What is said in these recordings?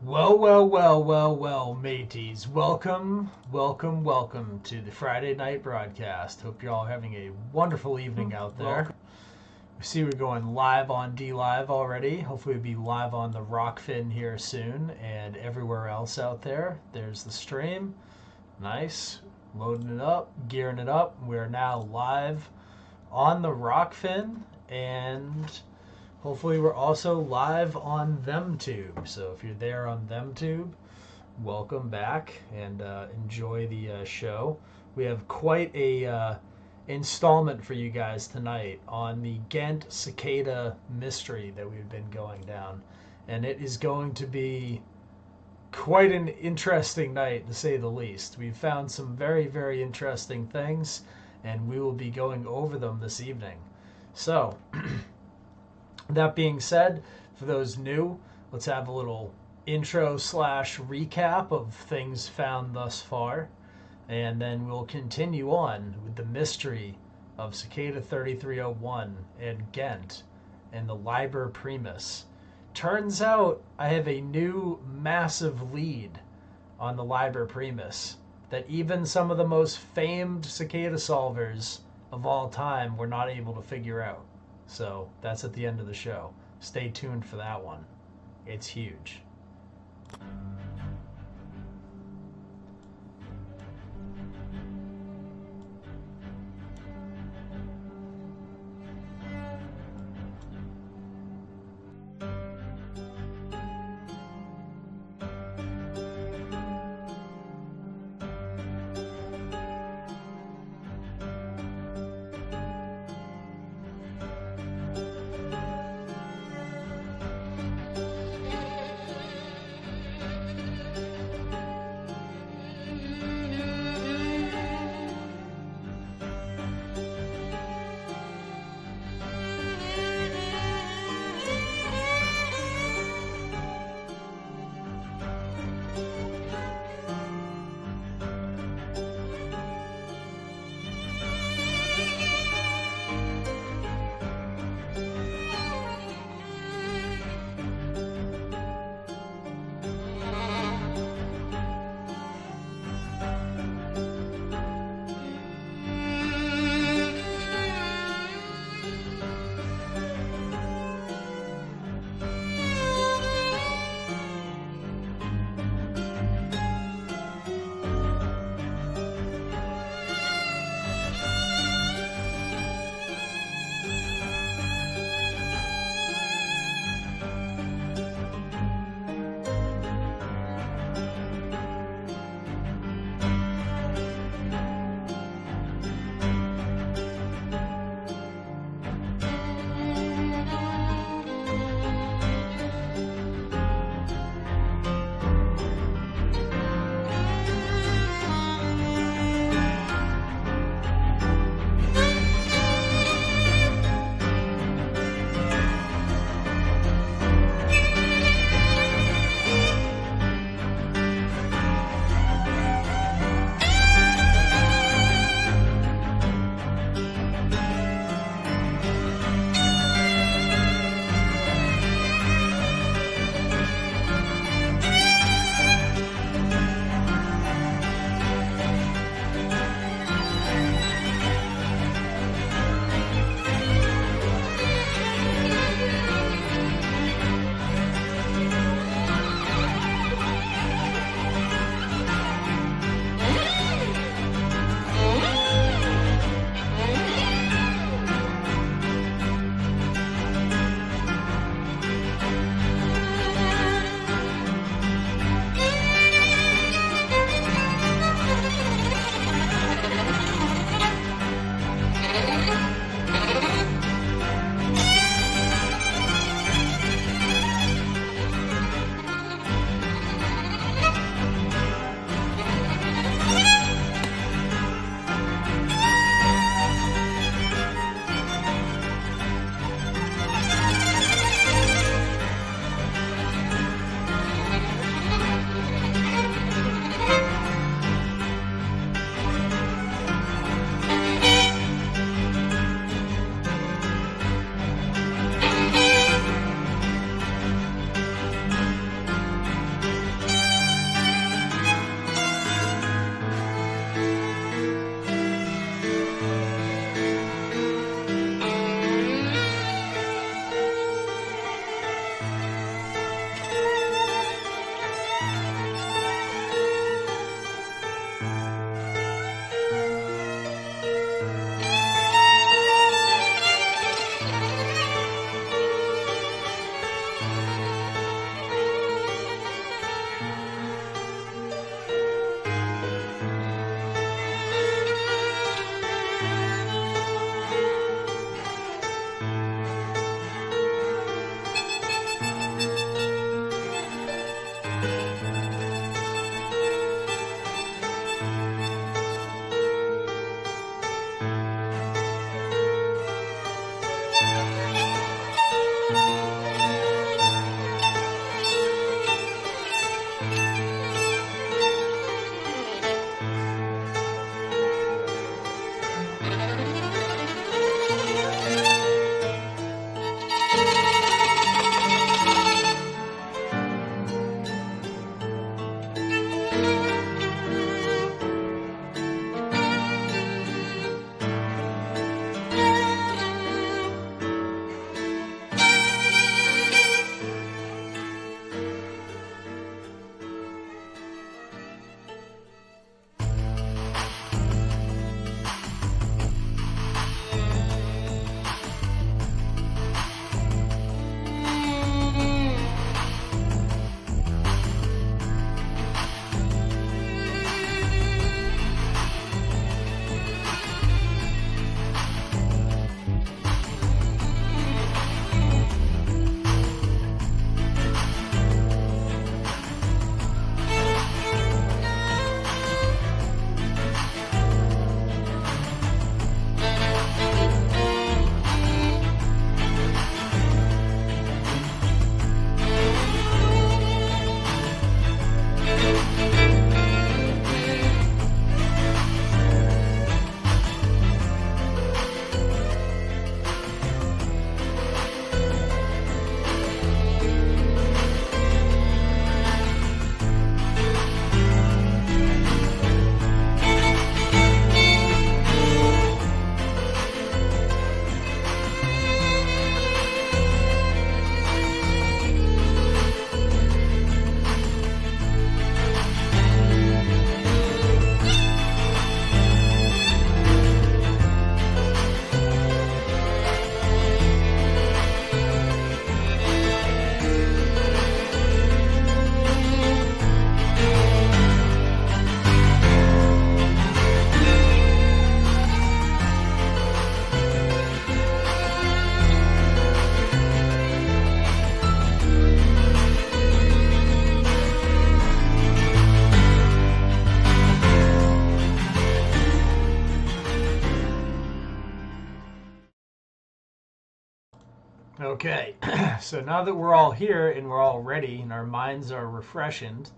Well, mateys. Welcome to the Friday night broadcast. Hope you're all having a wonderful evening out there. We see we're going live on DLive already. Hopefully we'll be live on the Rockfin here soon and everywhere else out there. There's the stream. Nice. Loading it up, gearing it up. We're now live on the Rockfin, and hopefully we're also live on ThemTube. So if you're there on ThemTube, welcome back and enjoy the show. We have quite a installment for you guys tonight on the Ghent Cicada mystery that we've been going down. And it is going to be quite an interesting night, to say the least. We've found some very, very interesting things, and we will be going over them this evening. So, that being said, for those new, let's have a little intro / recap of things found thus far, and then we'll continue on with the mystery of Cicada 3301 and Ghent and the Liber Primus. Turns out I have a new massive lead on the Liber Primus that even some of the most famed cicada solvers of all time were not able to figure out. So that's at the end of the show. Stay tuned for that one. It's huge. Okay, so now that we're all here and we're all ready and our minds are refreshed,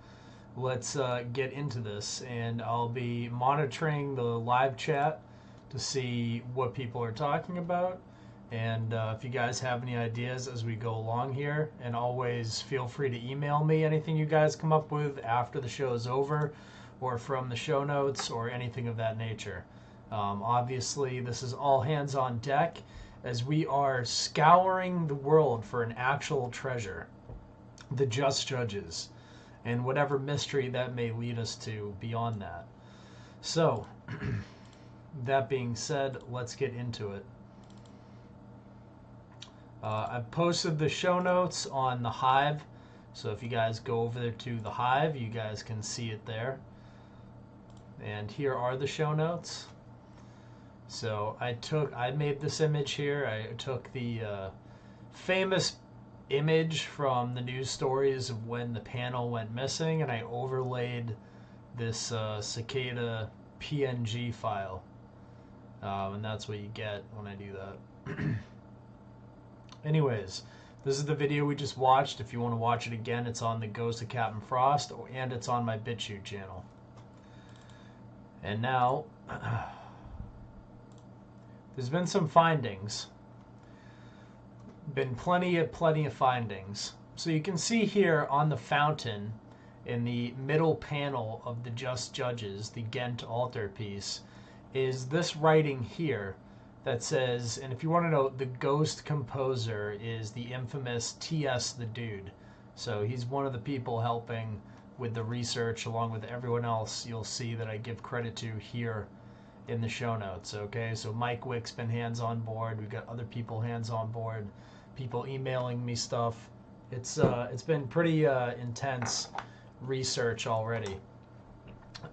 let's get into this. And I'll be monitoring the live chat to see what people are talking about. And if you guys have any ideas as we go along here, and always feel free to email me anything you guys come up with after the show is over, or from the show notes, or anything of that nature. Obviously, this is all hands on deck as we are scouring the world for an actual treasure, the just judges, and whatever mystery that may lead us to beyond that. So, that being said, let's get into it. I've posted the show notes on the Hive, so if you guys go over there to the Hive, you guys can see it there. And here are the show notes. So I made this image here. I took the famous image from the news stories of when the panel went missing, and I overlaid this Cicada PNG file. And that's what you get when I do that. Anyways, this is the video we just watched. If you want to watch it again, it's on the Ghost of Captain Frost, and it's on my BitChute channel. And now, there's been some findings. Been plenty of findings. So you can see here on the fountain in the middle panel of the Just Judges, the Ghent Alterpiece, is this writing here that says, and if you want to know, the ghost composer is the infamous T.S. the Dude. So he's one of the people helping with the research along with everyone else you'll see that I give credit to here in the show notes. Okay, so Mike Wick's been hands on board. We've got other people hands on board, people emailing me stuff. It's been pretty intense research already.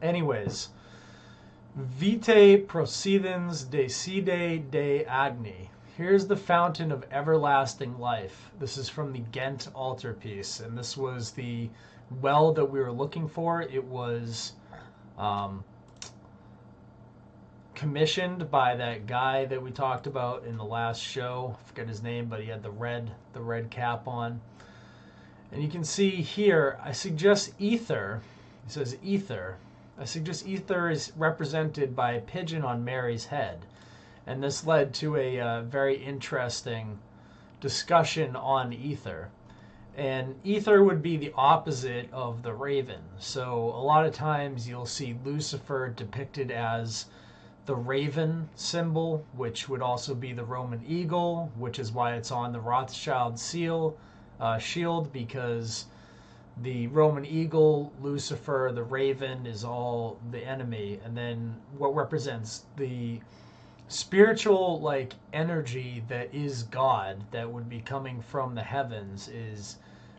Anyways, Vitae procedens decide de agni. Here's the fountain of everlasting life. This is from the Ghent Alterpiece, and this was the well that we were looking for. It was commissioned by that guy that we talked about in the last show. I forget his name, but he had the red cap on. And you can see here, I suggest ether. It says ether. I suggest ether is represented by a pigeon on Mary's head. And this led to a very interesting discussion on ether. And ether would be the opposite of the raven. So a lot of times you'll see Lucifer depicted as the raven symbol, which would also be the Roman eagle, which is why it's on the Rothschild shield, because the Roman eagle, Lucifer, the raven is all the enemy. And then what represents the spiritual like energy that is God, that would be coming from the heavens, is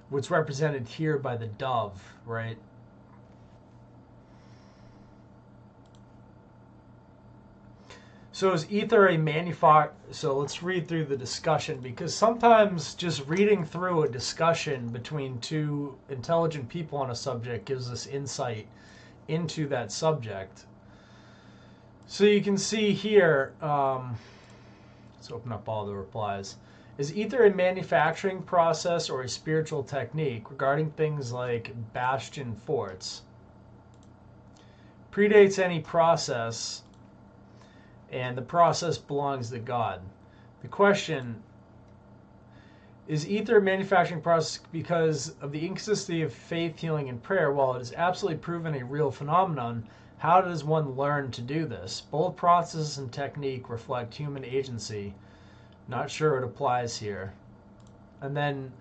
what's represented here by the dove, right? So is ether a so let's read through the discussion, because sometimes just reading through a discussion between two intelligent people on a subject gives us insight into that subject. So you can see here, let's open up all the replies. Is ether a manufacturing process or a spiritual technique regarding things like bastion forts? Predates any process, and the process belongs to God. The question, is ether a manufacturing process because of the inconsistency of faith, healing, and prayer? While it is absolutely proven a real phenomenon, how does one learn to do this? Both process and technique reflect human agency. Not sure it applies here. And then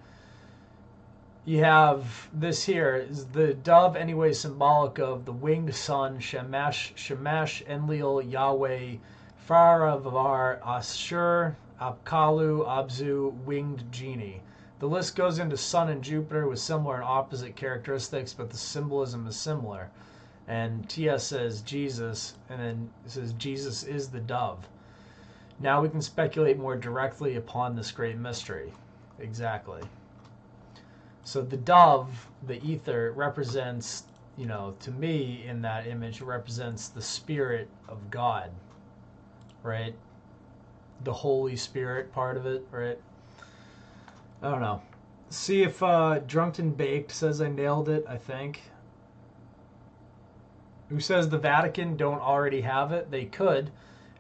you have this here. Is the dove anyway symbolic of the winged sun, Shamash, Enlil, Yahweh, Faravavar, Ashur, Apkalu, Abzu, winged genie? The list goes into Sun and Jupiter with similar and opposite characteristics, but the symbolism is similar. And TS says Jesus, and then it says Jesus is the dove. Now we can speculate more directly upon this great mystery. Exactly. So the dove, the ether, represents, to me in that image, it represents the Spirit of God, right? The Holy Spirit part of it, right? I don't know. See if Drunken Baked says I nailed it, I think. Who says the Vatican don't already have it? They could.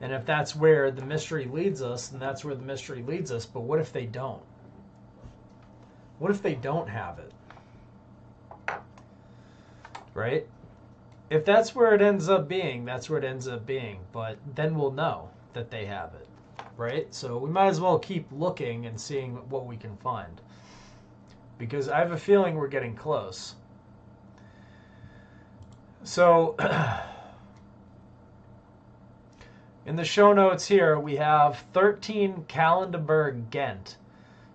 And if that's where the mystery leads us, then that's where the mystery leads us. But what if they don't? What if they don't have it? Right? If that's where it ends up being, that's where it ends up being. But then we'll know that they have it. Right? So we might as well keep looking and seeing what we can find. Because I have a feeling we're getting close. So, in the show notes here, we have 13 Kalandaberg Ghent.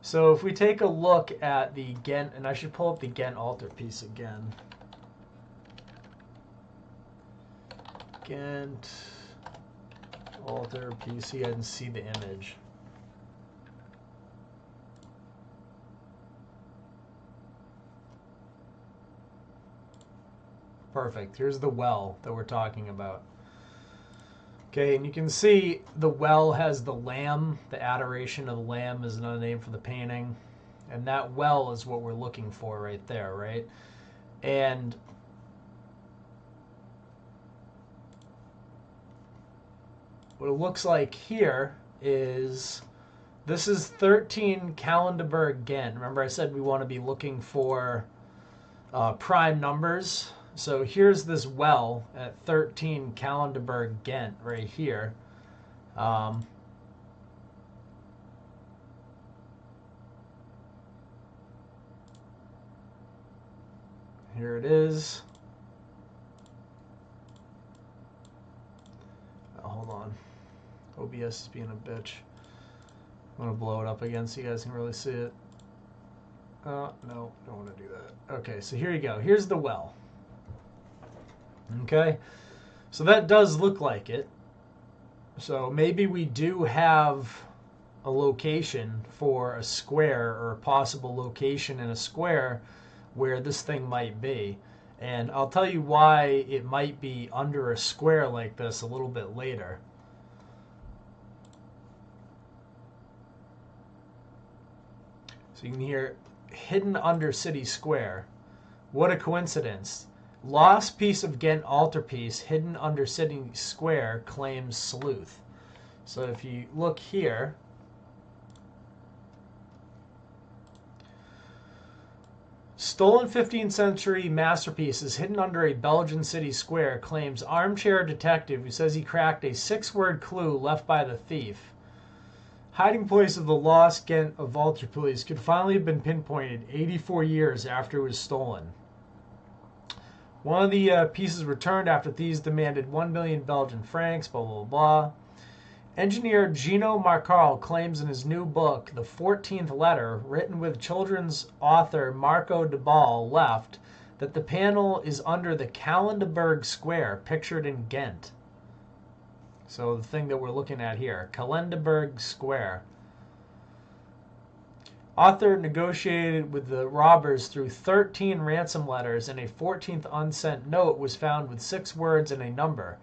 So if we take a look at the Ghent, and I should pull up the Ghent Alterpiece again. Ghent Alterpiece, you guys can see the image. Perfect. Here's the well that we're talking about. Okay, and you can see the well has the lamb. The adoration of the lamb is another name for the painting. And that well is what we're looking for right there, right? And what it looks like here is this is 13 Kalandaberg Ghent. Remember I said we want to be looking for prime numbers. So here's this well at 13 Kalandaberg Ghent right here. Here it is. Oh, hold on. OBS is being a bitch. I'm going to blow it up again so you guys can really see it. No, don't want to do that. Okay, so here you go. Here's the well. Okay, so that does look like it. So maybe we do have a location for a square, or a possible location in a square where this thing might be. And I'll tell you why it might be under a square like this a little bit later. So you can hear hidden under City Square. What a coincidence. Lost piece of Ghent Alterpiece hidden under City Square claims sleuth. So if you look here, stolen 15th century masterpieces hidden under a Belgian city square claims armchair detective who says he cracked a 6-word clue left by the thief. Hiding place of the lost Ghent of Alterpiece could finally have been pinpointed 84 years after it was stolen. One of the pieces returned after thieves demanded 1 million Belgian francs, blah, blah, blah. Engineer Gino Marcal claims in his new book, The 14th Letter, written with children's author Marco de Ball, left, that the panel is under the Kalandaberg Square, pictured in Ghent. So the thing that we're looking at here, Kalandaberg Square. Author negotiated with the robbers through 13 ransom letters, and a 14th unsent note was found with 6 words and a number.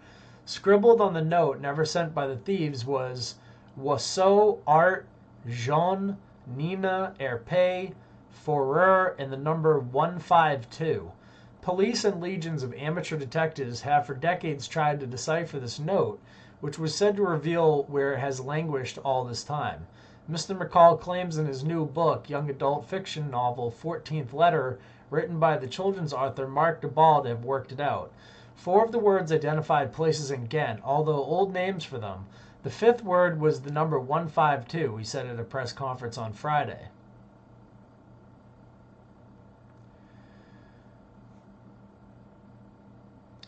Scribbled on the note, never sent by the thieves, was Wasso, Art, Jean, Nina, Erpe, Forer, and the number 152. Police and legions of amateur detectives have for decades tried to decipher this note, which was said to reveal where it has languished all this time. Mr. McCall claims in his new book, young adult fiction novel 14th Letter, written by the children's author Marc de Ball, to have worked it out. 4 of the words identified places in Ghent, although old names for them. The 5th word was the number 152, he said at a press conference on Friday.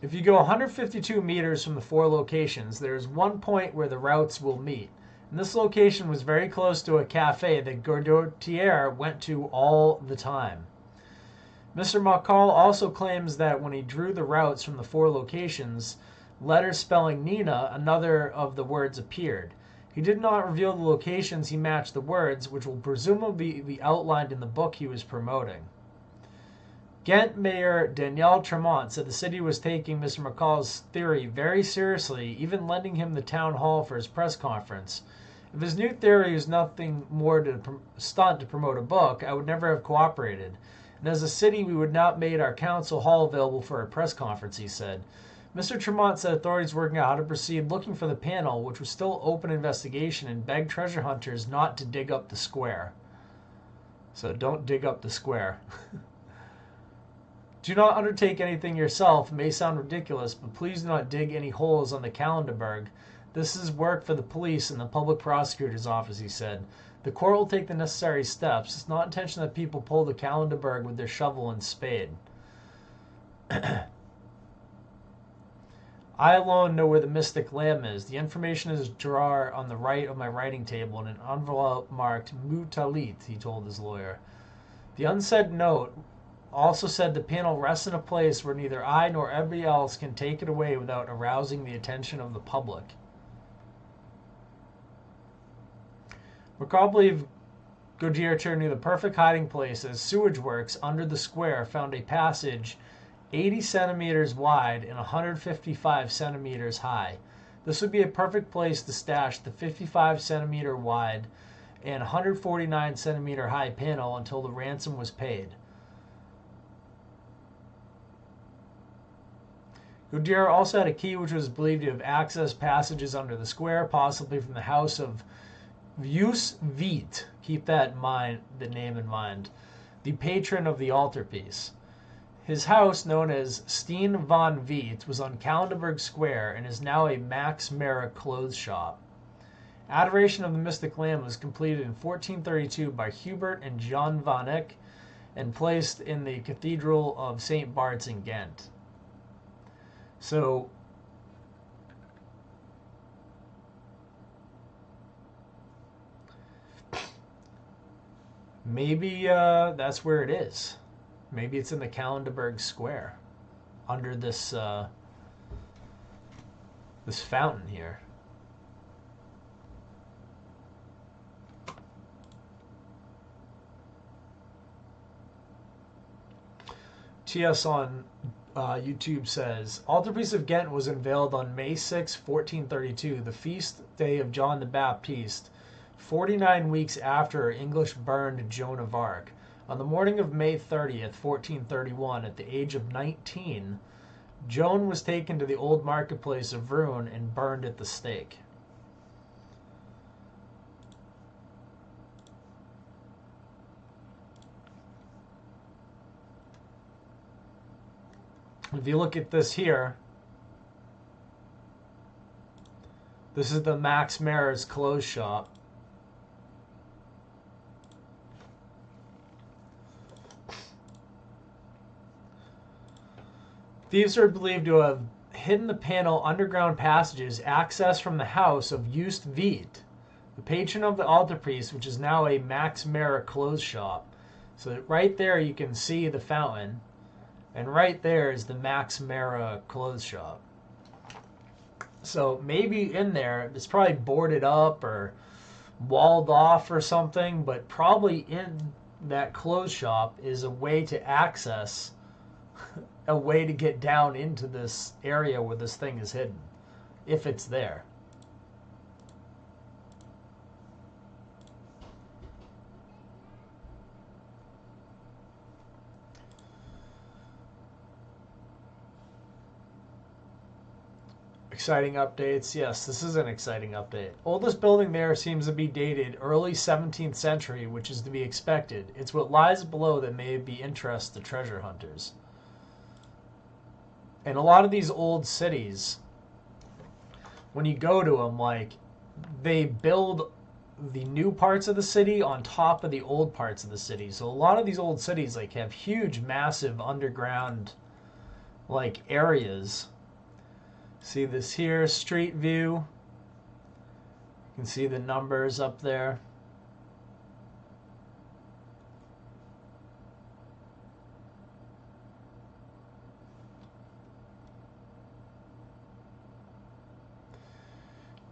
If you go 152 meters from the 4 locations, there is one point where the routes will meet. And this location was very close to a cafe that Gordotier went to all the time. Mr. McCall also claims that when he drew the routes from the 4 locations, letters spelling Nina, another of the words, appeared. He did not reveal the locations he matched the words, which will presumably be outlined in the book he was promoting. Ghent Mayor Daniel Tremont said the city was taking Mr. McCall's theory very seriously, even lending him the town hall for his press conference. If his new theory is nothing more than a stunt to promote a book, I would never have cooperated. And as a city, we would not made our council hall available for a press conference, he said. Mr. Tremont said authorities working out how to proceed looking for the panel, which was still open investigation, and begged treasure hunters not to dig up the square. So don't dig up the square. Do not undertake anything yourself. It may sound ridiculous, but please do not dig any holes on the Kalandaberg. This is work for the police and the public prosecutor's office, he said. The court will take the necessary steps. It's not intention that people pull the Kalandaberg with their shovel and spade. I alone know where the mystic lamb is. The information is a drawer on the right of my writing table in an envelope marked Mutalit, he told his lawyer. The unsaid note also said the panel rests in a place where neither I nor anybody else can take it away without arousing the attention of the public. McCall believed Goodyear knew the perfect hiding place as sewage works under the square found a passage 80 centimeters wide and 155 centimeters high. This would be a perfect place to stash the 55 centimeter wide and 149 centimeter high panel until the ransom was paid. Goodyear also had a key which was believed to have accessed passages under the square, possibly from the house of Vius Veit. Keep that in mind, the name in mind. The patron of the altarpiece. His house, known as Steen van Veit, was on Kalandaberg Square and is now a Max Mara clothes shop. Adoration of the Mystic Lamb was completed in 1432 by Hubert and John van Eyck and placed in the Cathedral of St. Bart's in Ghent. So, maybe that's where it is. Maybe it's in the Kalandaberg Square, under this this fountain here. TS on YouTube says, Alterpiece of Ghent was unveiled on May 6, 1432, the feast day of John the Baptist, 49 weeks after English burned Joan of Arc. On the morning of May 30th, 1431, at the age of 19, Joan was taken to the old marketplace of Rouen and burned at the stake. If you look at this here, this is the Max Mara's clothes shop. Thieves are believed to have hidden the panel underground passages accessed from the house of Just Veit, the patron of the altarpiece, which is now a Max Mara clothes shop. So right there you can see the fountain. And right there is the Max Mara clothes shop. So maybe in there, it's probably boarded up or walled off or something, but probably in that clothes shop is a way to access, a way to get down into this area where this thing is hidden, if it's there. Exciting updates. Yes, this is an exciting update. Oldest building there seems to be dated early 17th century, which is to be expected. It's what lies below that may be interest to treasure hunters. And a lot of these old cities, when you go to them, like, they build the new parts of the city on top of the old parts of the city. So a lot of these old cities, like, have huge, massive underground, like, areas. See this here, street view. You can see the numbers up there.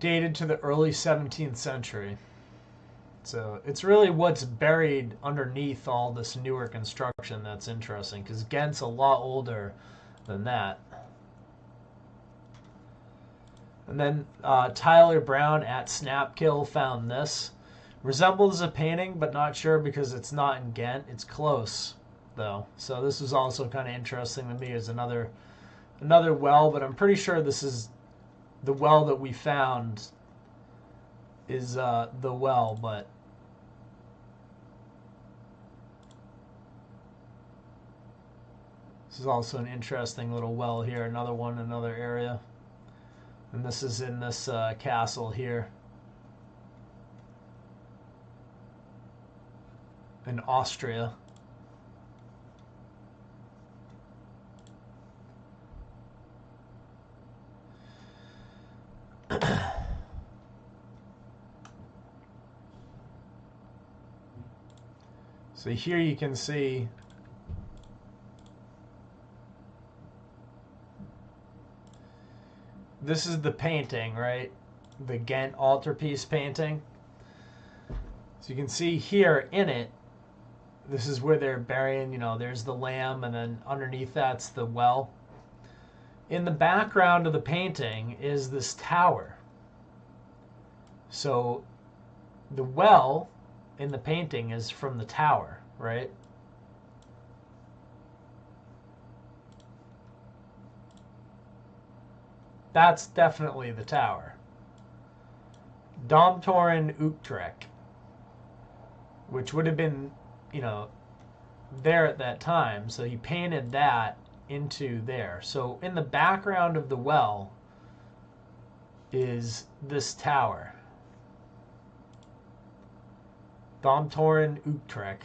Dated to the early 17th century. So it's really what's buried underneath all this newer construction that's interesting, because Ghent's a lot older than that. And then Tyler Brown at Snapkill found this. Resembles a painting, but not sure because it's not in Ghent. It's close, though. So this was also kind of interesting to me as another well, but I'm pretty sure this is the well that we found is the well, but this is also an interesting little well here. Another one, another area. And this is in this castle here in Austria. So here you can see this is the painting, right? The Ghent Alterpiece painting. So you can see here in it, this is where they're burying, you know, there's the lamb, and then underneath that's the well. In the background of the painting is this tower. So the well in the painting is from the tower, right? That's definitely the tower. Domtoren Utrecht, which would have been, you know, there at that time. So he painted that into there. So in the background of the well is this tower. Domtoren Utrecht.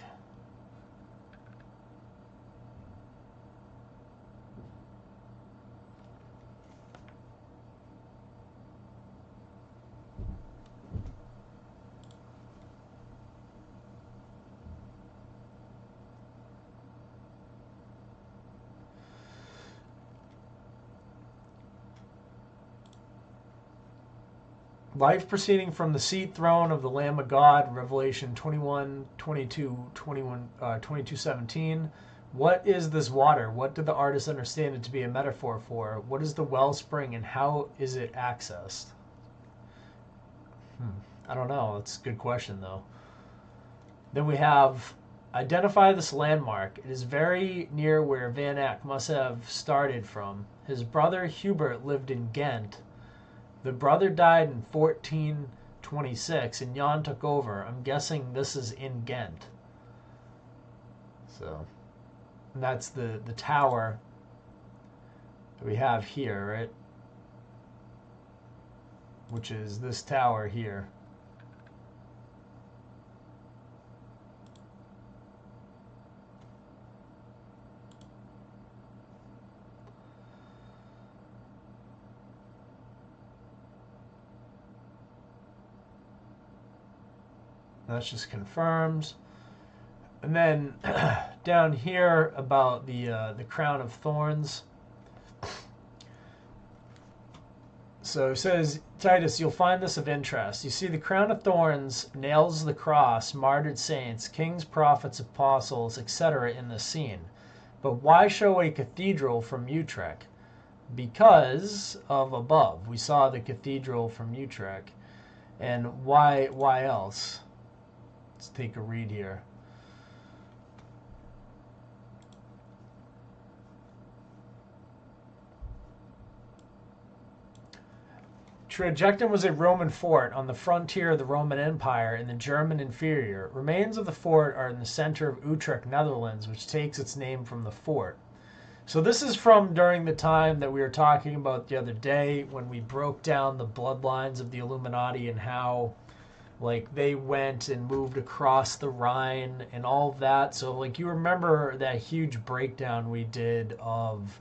Life proceeding from the seat throne of the Lamb of God, Revelation 21, 22, 21, 22:17. What is this water? What did the artist understand it to be a metaphor for? What is the wellspring and how is it accessed? I don't know. That's a good question, though. Then we have identify this landmark. It is very near where Van Eyck must have started from. His brother Hubert lived in Ghent. The brother died in 1426 and Jan took over. I'm guessing this is in Ghent. So, and that's the tower that we have here, right? Which is this tower here. That's just confirmed. And then down here about the crown of thorns. So it says, Titus, you'll find this of interest. You see the crown of thorns nails the cross, martyred saints, kings, prophets, apostles, etc. in this scene. But why show a cathedral from Utrecht? Because of above. We saw the cathedral from Utrecht. And why else? Let's take a read here. Trajectum was a Roman fort on the frontier of the Roman Empire in the German inferior. Remains of the fort are in the center of Utrecht, Netherlands, which takes its name from the fort. So this is from during the time that we were talking about the other day when we broke down the bloodlines of the Illuminati and how like they went and moved across the Rhine and all of that. So like you remember that huge breakdown we did of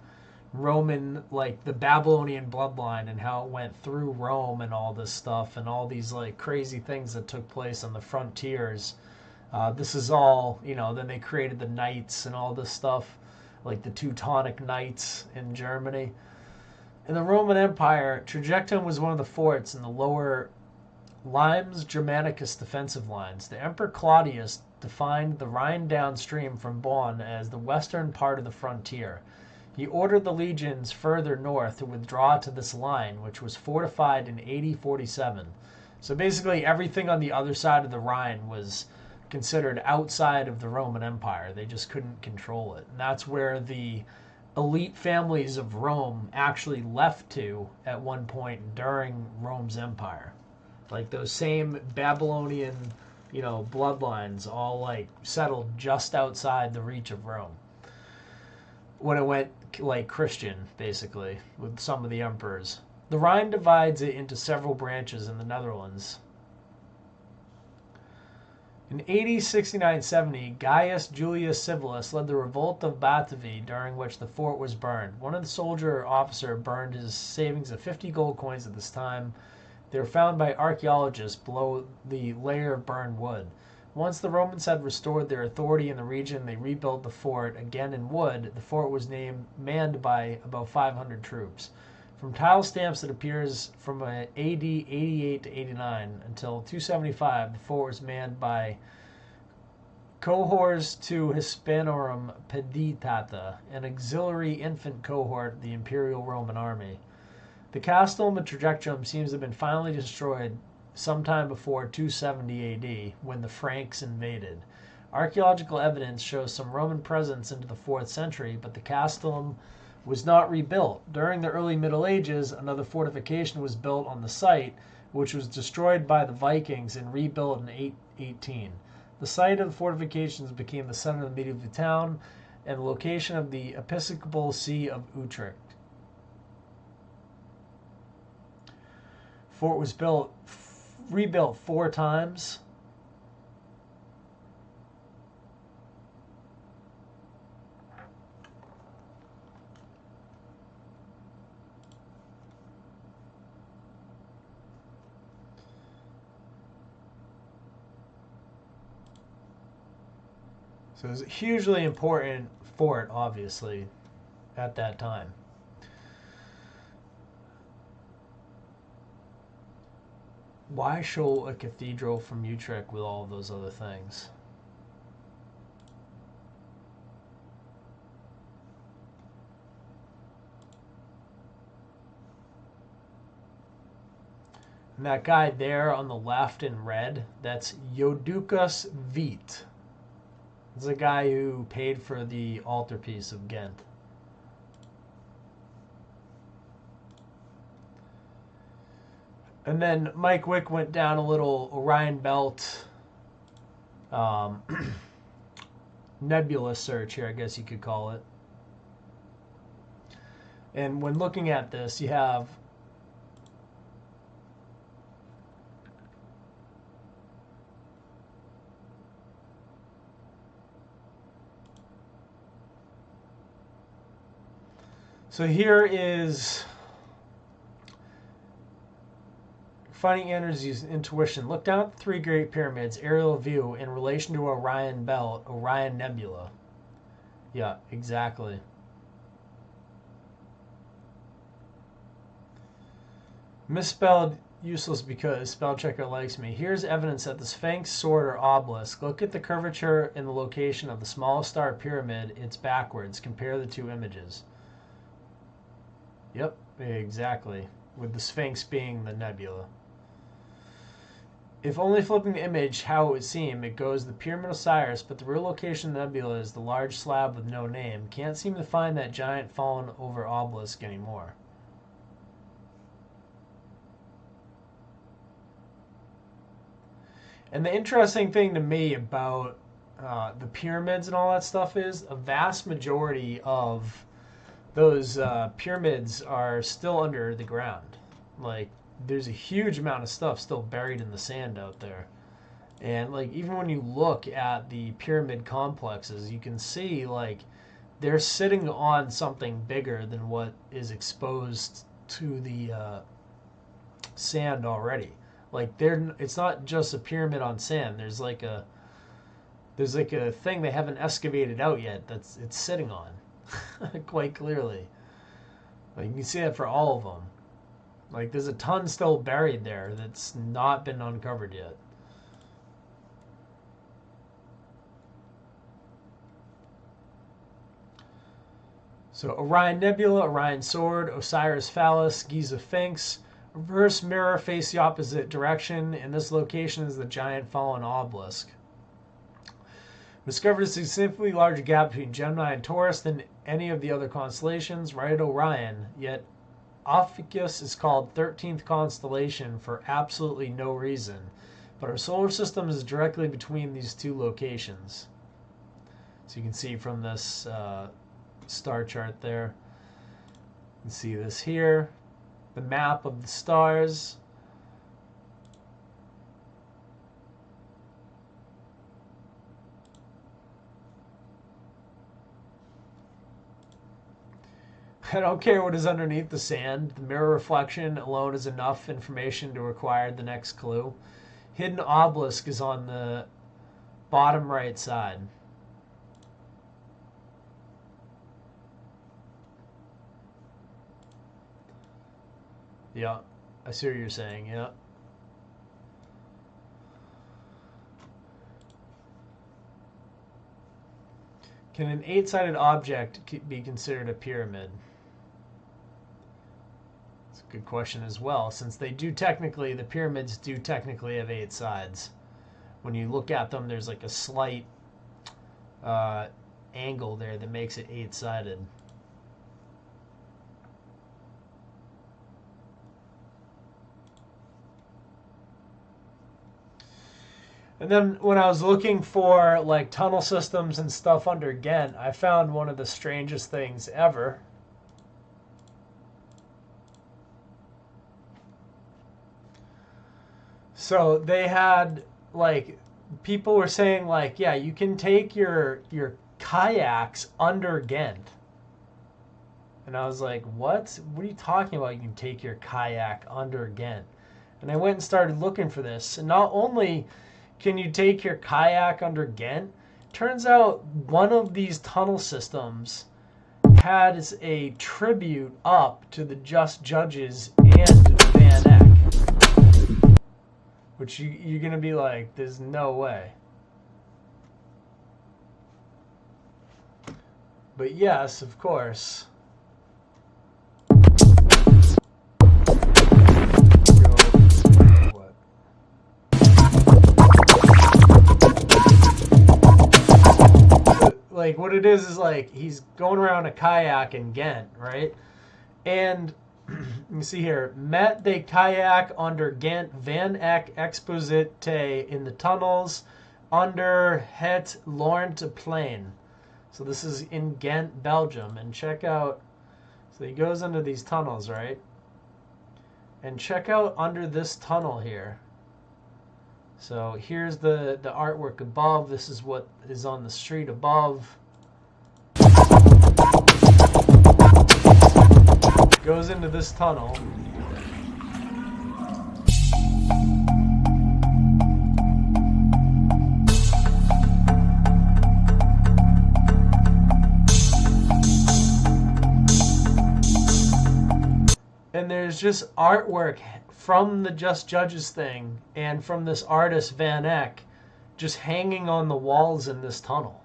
Roman, like the Babylonian bloodline and how it went through Rome and all this stuff and all these like crazy things that took place on the frontiers. This is all, you know, then they created the knights and all this stuff, like the Teutonic Knights in Germany. In the Roman Empire, Trajectum was one of the forts in the lower Limes Germanicus defensive lines. The Emperor Claudius defined the Rhine downstream from Bonn as the western part of the frontier. He ordered the legions further north to withdraw to this line, which was fortified in AD 47. So basically everything on the other side of the Rhine was considered outside of the Roman Empire. They just couldn't control it. And that's where the elite families of Rome actually left to at one point during Rome's empire. Like those same Babylonian, bloodlines all like settled just outside the reach of Rome. When it went like Christian, basically, with some of the emperors. The Rhine divides it into several branches in the Netherlands. In AD 69-70, Gaius Julius Civilis led the revolt of Batavia, during which the fort was burned. One of the soldier officer burned his savings of 50 gold coins at this time. They were found by archaeologists below the layer of burned wood. Once the Romans had restored their authority in the region, they rebuilt the fort again in wood. The fort was manned by about 500 troops. From tile stamps, it appears from AD 88 to 89 until 275, the fort was manned by cohors to Hispanorum Peditata, an auxiliary infant cohort of the Imperial Roman Army. The Castellum and Trajectum seems to have been finally destroyed sometime before 270 AD, when the Franks invaded. Archaeological evidence shows some Roman presence into the 4th century, but the Castellum was not rebuilt. During the early Middle Ages, another fortification was built on the site, which was destroyed by the Vikings and rebuilt in 818. The site of the fortifications became the center of the medieval town and the location of the Episcopal See of Utrecht. Fort was rebuilt 4 times. So it was a hugely important fort, obviously, at that time. Why show a cathedral from Utrecht with all of those other things? And that guy there on the left in red, that's Joducus Veit. This is a guy who paid for the altarpiece of Ghent. And then Mike Wick went down a little Orion Belt nebula search here, I guess you could call it. And when looking at this, you have so here is finding answers using intuition. Look down at the 3 Great Pyramids, aerial view, in relation to Orion Belt, Orion Nebula. Yeah, exactly. Misspelled useless because spell checker likes me. Here's evidence that the Sphinx, sword, or obelisk. Look at the curvature in the location of the smallest star pyramid. It's backwards. Compare the 2 images. Yep, exactly. With the Sphinx being the nebula. If only flipping the image how it would seem, it goes the Pyramid of Osiris, but the real location of the nebula is the large slab with no name. Can't seem to find that giant fallen over obelisk anymore. And the interesting thing to me about the pyramids and all that stuff is a vast majority of those pyramids are still under the ground. Like, there's a huge amount of stuff still buried in the sand out there. And like, even when you look at the pyramid complexes, you can see like they're sitting on something bigger than what is exposed to the sand already. Like, it's not just a pyramid on sand. There's like a thing they haven't excavated out yet it's sitting on quite clearly. Like, you can see that for all of them. Like, there's a ton still buried there that's not been uncovered yet. So Orion Nebula, Orion Sword, Osiris Phallus, Giza Sphinx. Reverse mirror face the opposite direction, and this location is the giant fallen obelisk. Discovered a significantly larger gap between Gemini and Taurus than any of the other constellations, right at Orion, yet Ophiuchus is called 13th constellation for absolutely no reason, but our solar system is directly between these two locations. So you can see from this star chart there, you can see this here, the map of the stars. I don't care what is underneath the sand. The mirror reflection alone is enough information to require the next clue. Hidden obelisk is on the bottom right side. Yeah, I see what you're saying, yeah. Can an 8-sided object be considered a pyramid? That's a good question as well, since they do technically, the pyramids do technically have 8 sides. When you look at them, there's like a slight angle there that makes it 8-sided. And then when I was looking for like tunnel systems and stuff under Ghent, I found one of the strangest things ever. So they had like, people were saying like, yeah, you can take your kayaks under Ghent. And I was like, what? What are you talking about? You can take your kayak under Ghent. And I went and started looking for this. And not only can you take your kayak under Ghent, turns out one of these tunnel systems has a tribute up to the Just Judges and Van Eyck. Which you're going to be like, there's no way. But yes, of course. Like what it is like he's going around a kayak in Ghent, right? And you see here, met they kayak under Ghent Van Eyck exposite in the tunnels under Het Laurent Plain. So this is in Ghent, Belgium. And check out, so he goes under these tunnels, right? And check out under this tunnel here. So here's the artwork above. This is what is on the street above. Goes into this tunnel. And there's just artwork from the Just Judges thing and from this artist Van Eyck just hanging on the walls in this tunnel.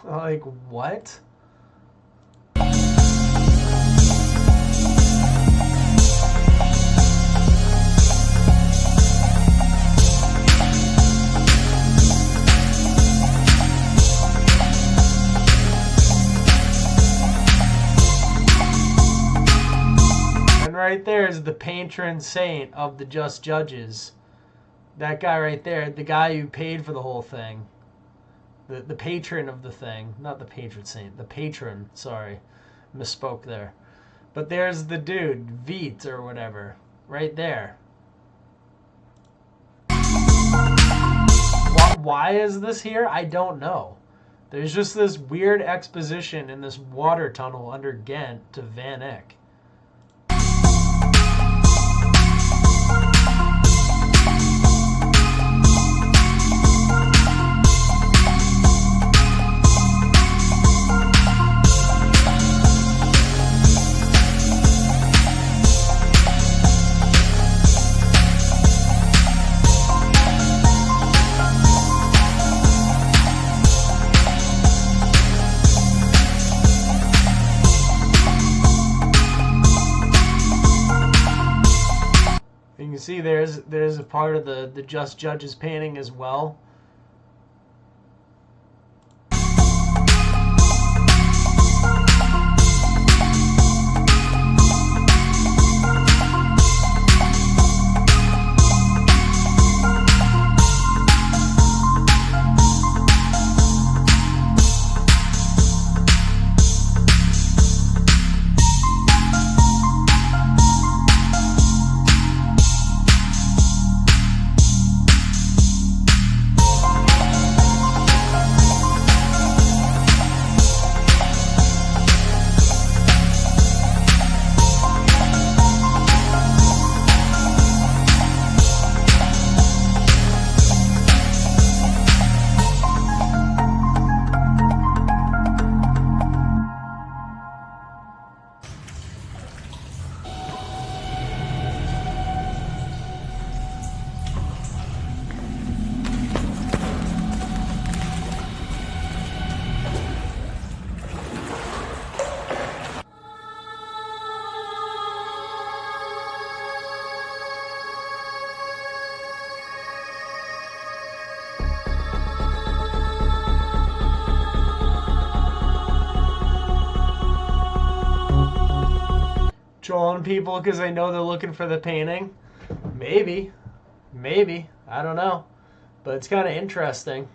Like, what? Right there is the patron saint of the Just Judges. That guy right there, the guy who paid for the whole thing. The patron of the thing. Not the patron saint, the patron. Sorry, misspoke there. But there's the dude, Vite or whatever, right there. Why is this here? I don't know. There's just this weird exposition in this water tunnel under Ghent to Van Eyck. there's a part of the Just Judges painting as well. Trolling people because I know they're looking for the painting. Maybe. I don't know. But it's kind of interesting.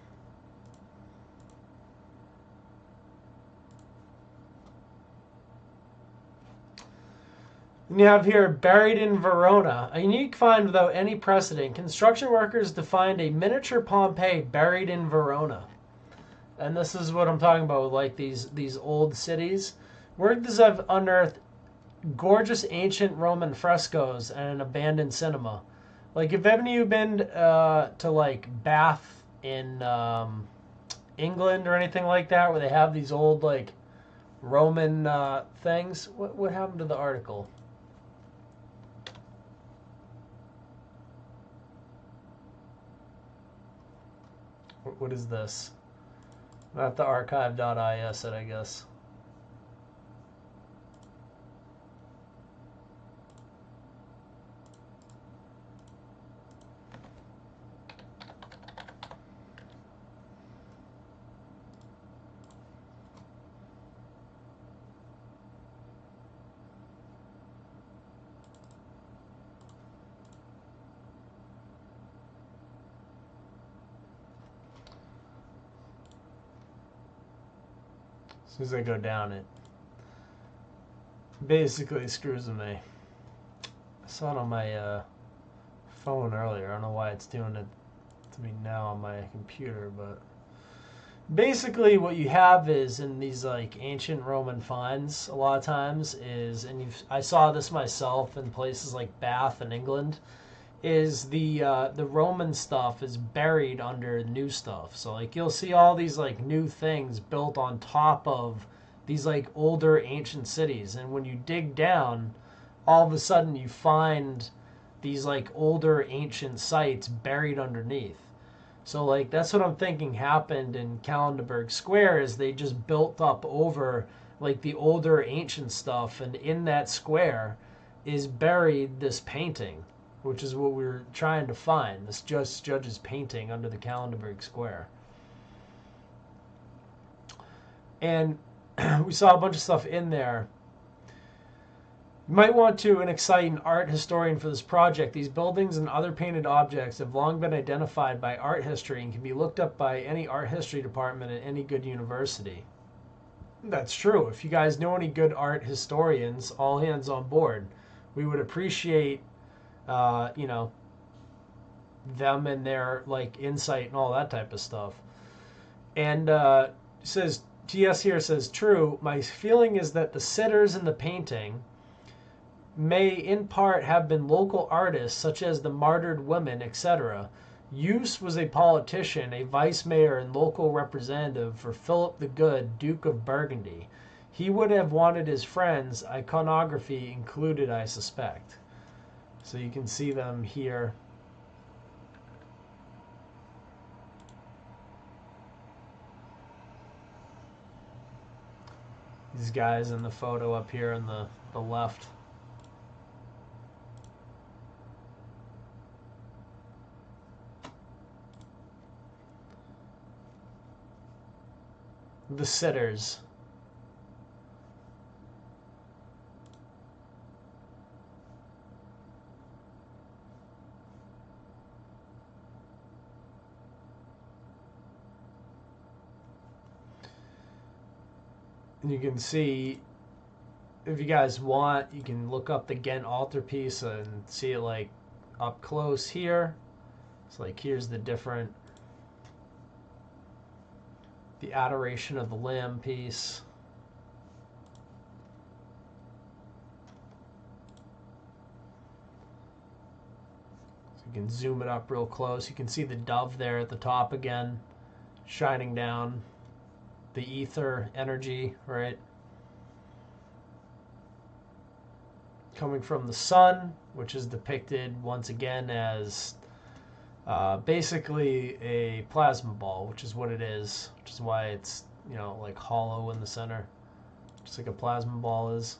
And you have here, buried in Verona, a unique find without any precedent. Construction workers to find a miniature Pompeii buried in Verona. And this is what I'm talking about with like these old cities. Workers have unearthed gorgeous ancient Roman frescoes and an abandoned cinema. Like, if haven't you been to like Bath in England or anything like that, where they have these old like Roman things? What happened to the article? What is this? Not the archive.is, I guess. As soon as I go down, it basically screws with me. I saw it on my phone earlier. I don't know why it's doing it to me now on my computer, but basically what you have is in these like ancient Roman finds a lot of times is, and I saw this myself in places like Bath in England, is the Roman stuff is buried under new stuff. So like you'll see all these like new things built on top of these like older ancient cities, and when you dig down, all of a sudden you find these like older ancient sites buried underneath. So like that's what I'm thinking happened in Kalandaberg Square, is they just built up over like the older ancient stuff, and in that square is buried this painting, which is what we were trying to find, this Just Judges painting under the Kalandaberg Square. And we saw a bunch of stuff in there. You might want to, an exciting art historian for this project. These buildings and other painted objects have long been identified by art history and can be looked up by any art history department at any good university. That's true. If you guys know any good art historians, all hands on board. We would appreciate you know, them and their like insight and all that type of stuff. And says TS here says, true. My feeling is that the sitters in the painting may in part have been local artists such as the martyred women, etc. Use was a politician, a vice mayor and local representative for Philip the Good, Duke of Burgundy. He would have wanted his friends, iconography included, I suspect. So you can see them here. These guys in the photo up here on the left. the sitters. And you can see, if you guys want, you can look up the Ghent Alterpiece and see it like up close here. It's like here's the different, the adoration of the Lamb piece. So you can zoom it up real close. You can see the dove there at the top again, shining down. The ether energy, right? Coming from the sun, which is depicted once again as basically a plasma ball, which is what it is, which is why it's, you know, like hollow in the center, just like a plasma ball is.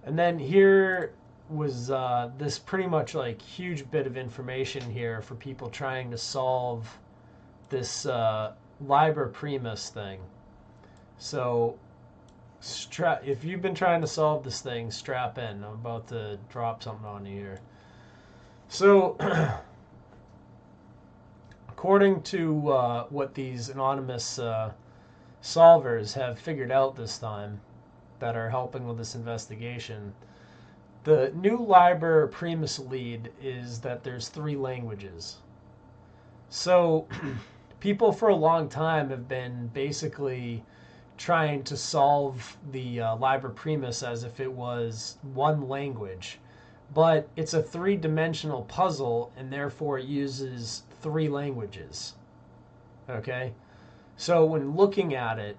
And then here was this pretty much like huge bit of information here for people trying to solve this Liber Primus thing. So if you've been trying to solve this thing, strap in. I'm about to drop something on you here. So according to what these anonymous solvers have figured out this time that are helping with this investigation, the new Liber Primus lead is that there's 3 languages. So people for a long time have been basically trying to solve the Liber Primus as if it was one language. But it's a 3-dimensional puzzle, and therefore it uses 3 languages. Okay? So when looking at it,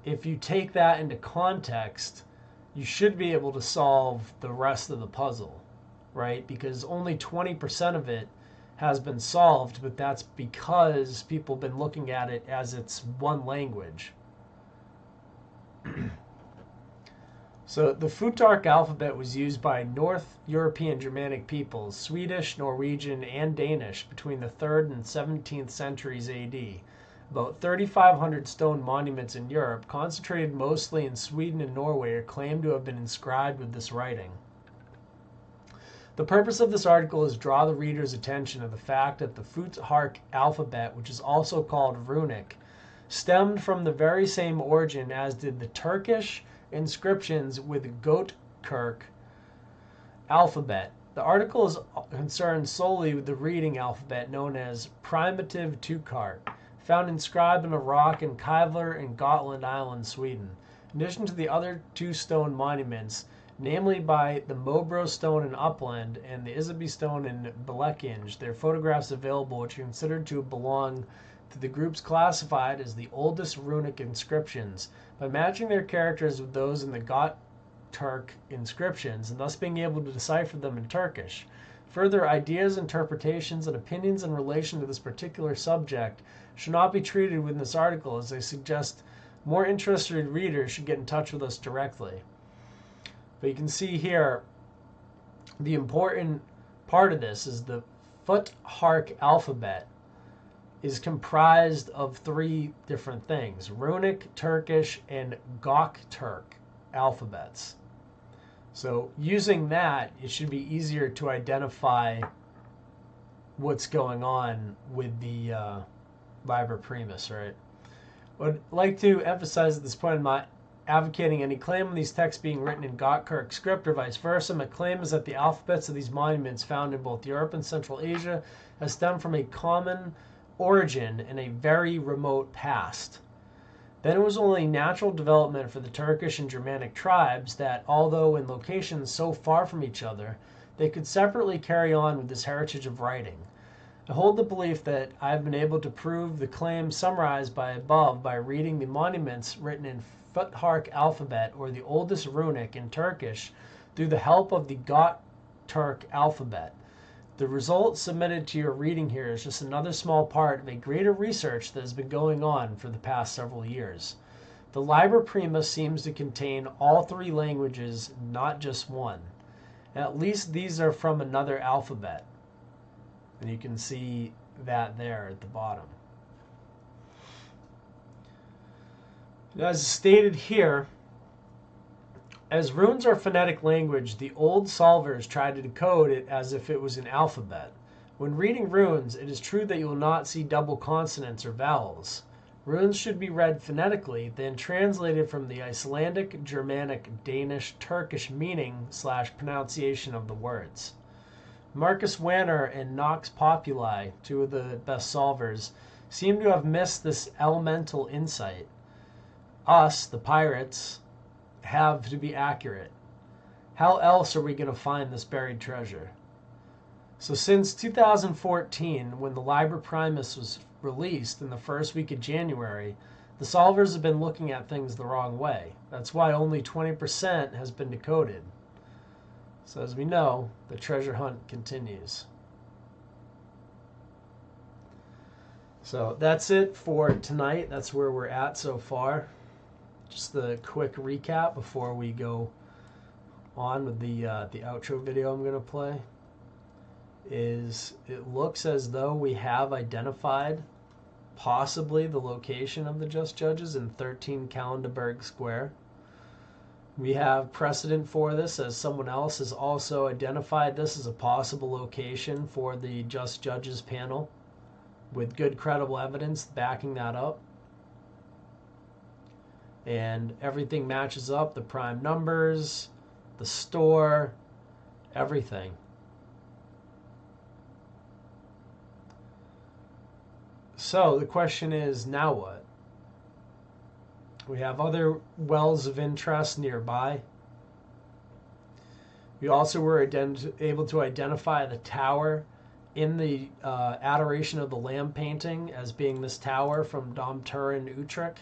if you take that into context, you should be able to solve the rest of the puzzle, right? Because only 20% of it has been solved, but that's because people have been looking at it as it's one language. So the Futhark alphabet was used by North European Germanic peoples, Swedish, Norwegian, and Danish between the 3rd and 17th centuries AD. About 3,500 stone monuments in Europe, concentrated mostly in Sweden and Norway, are claimed to have been inscribed with this writing. The purpose of this article is to draw the reader's attention to the fact that the Futhark alphabet, which is also called runic, stemmed from the very same origin as did the Turkish inscriptions with Göktürk alphabet. The article is concerned solely with the reading alphabet known as primitive Turkar, found inscribed on a rock in Kevlar in Gotland Island, Sweden. In addition to the other 2 stone monuments, namely by the Mobro stone in Uppland and the Iseby stone in Blekinge, there are photographs available which are considered to belong to the groups classified as the oldest runic inscriptions by matching their characters with those in the Göktürk inscriptions and thus being able to decipher them in Turkish. Further, ideas, interpretations, and opinions in relation to this particular subject should not be treated within this article, as they suggest more interested readers should get in touch with us directly. But you can see here, the important part of this is the Futhark alphabet is comprised of 3 different things: runic, Turkish, and Göktürk alphabets. So using that, it should be easier to identify what's going on with the Liber Primus, right? I'd like to emphasize at this point, I'm not advocating any claim on these texts being written in Göktürk script or vice versa. My claim is that the alphabets of these monuments found in both Europe and Central Asia has stemmed from a common origin in a very remote past. Then it was only natural development for the Turkish and Germanic tribes that, although in locations so far from each other, they could separately carry on with this heritage of writing. I hold the belief that I have been able to prove the claim summarized by above by reading the monuments written in Futhark alphabet, or the oldest runic in Turkish, through the help of the Göktürk alphabet. The result submitted to your reading here is just another small part of a greater research that has been going on for the past several years. The Liber Primus seems to contain all 3 languages, not just one. At least these are from another alphabet. And you can see that there at the bottom. As stated here, as runes are phonetic language, the old solvers tried to decode it as if it was an alphabet. When reading runes, it is true that you will not see double consonants or vowels. Runes should be read phonetically, then translated from the Icelandic, Germanic, Danish, Turkish meaning / pronunciation of the words. Marcus Wanner and Nox Populi, two of the best solvers, seem to have missed this elemental insight. Us, the pirates, have to be accurate. How else are we going to find this buried treasure? So since 2014, when the Liber Primus was released in the first week of January, the solvers have been looking at things the wrong way. That's why only 20% has been decoded. So as we know, the treasure hunt continues. So that's it for tonight. That's where we're at so far. Just a quick recap before we go on with the outro video I'm going to play. Is it looks as though we have identified possibly the location of the Just Judges in 13 Kalandaberg Square. We have precedent for this, as someone else has also identified this as a possible location for the Just Judges panel with good credible evidence backing that up. And everything matches up, the prime numbers, the store, everything. So the question is, now what? We have other wells of interest nearby. We also were able to identify the tower in the Adoration of the Lamb painting as being this tower from Dom Turin, Utrecht.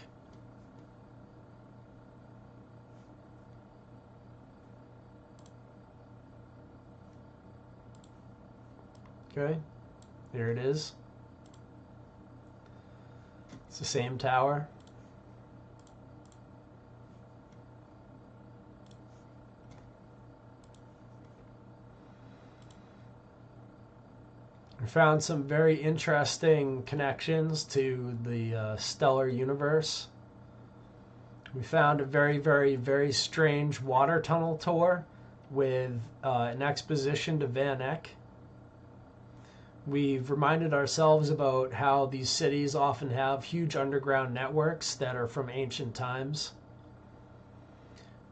Okay, there it is. It's the same tower. We found some very interesting connections to the stellar universe. We found a very, very, very strange water tunnel tour with an exposition to Van Eyck. We've reminded ourselves about how these cities often have huge underground networks that are from ancient times.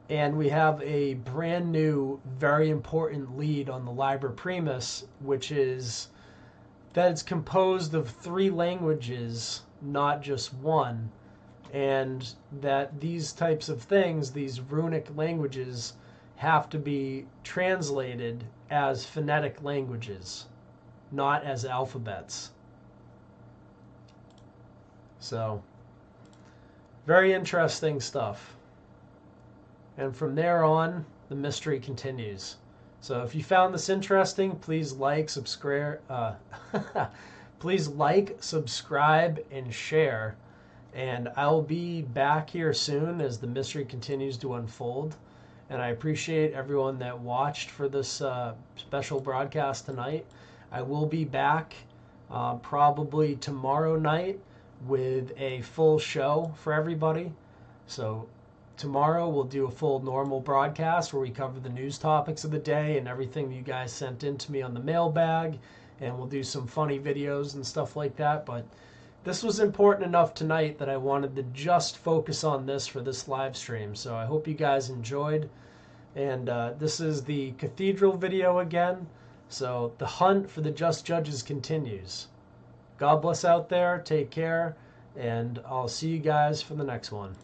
And we have a brand new, very important lead on the Liber Primus, which is that it's composed of 3 languages, not just one. And that these types of things, these runic languages, have to be translated as phonetic languages, not as alphabets. So, very interesting stuff. And from there on, the mystery continues. So if you found this interesting, please like, subscribe, and share. And I'll be back here soon as the mystery continues to unfold. And I appreciate everyone that watched for this special broadcast tonight. I will be back probably tomorrow night with a full show for everybody. So tomorrow we'll do a full normal broadcast where we cover the news topics of the day and everything you guys sent in to me on the mailbag. And we'll do some funny videos and stuff like that. But this was important enough tonight that I wanted to just focus on this for this live stream. So I hope you guys enjoyed. And this is the cathedral video again. So the hunt for the Just Judges continues. God bless out there. Take care. And I'll see you guys for the next one.